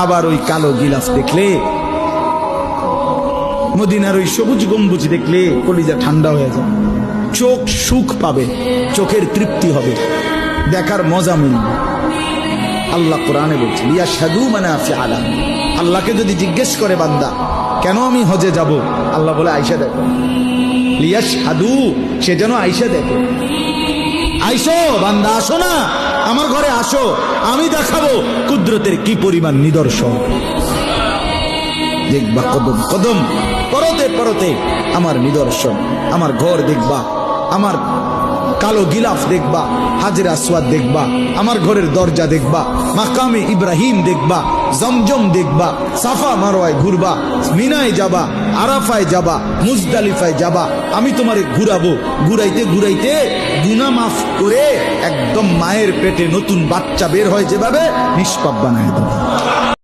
আবার ওই কালো গিলাফ দেখলে, মদিনার ওই সবুজ গম্বুজ দেখলে কলিজা ঠান্ডা হয়ে যায়, চোখ সুখ পাবে, চোখের তৃপ্তি হবে, দেখার মজা মিলবে। আল্লাহ কোরআনে বলছে লিয়াশহাদু মানাফিআ লাহুম। আল্লাহকে যদি জিজ্ঞেস করে বান্দা কেন আমি হজে যাব, আল্লাহ বলে আয়েশা দেখো, লিয়াশহাদু, সে যেন আয়েশা দেখে। আইসো বান্দা, আসো না আমার ঘরে, আসো, আমি দেখাবো কুদরতের কি পরিমাণ নিদর্শন। দেখবা কদম কদম, পরতে পরতে আমার নিদর্শন, আমার ঘর দেখবা, আমার কালো গিলাফ দেখবা, হাজরে আসওয়াদ দেখবা, আমার ঘরের দরজা দেখবা, মাকামে ইব্রাহিম দেখবা, জমজম দেখবা, সাফা মারওয়ায় ঘুরবা, মিনায় যাবা, আরাফায় যাবা, মুজদালিফায় যাবা, আমি তোমারে ঘুরাবো, ঘুরাইতে ঘুরাইতে গুনাহ মাফ করে একদম মায়ের পেটে নতুন বাচ্চা বের হয় যেভাবে, নিষ্পাপ বানায় দেবো।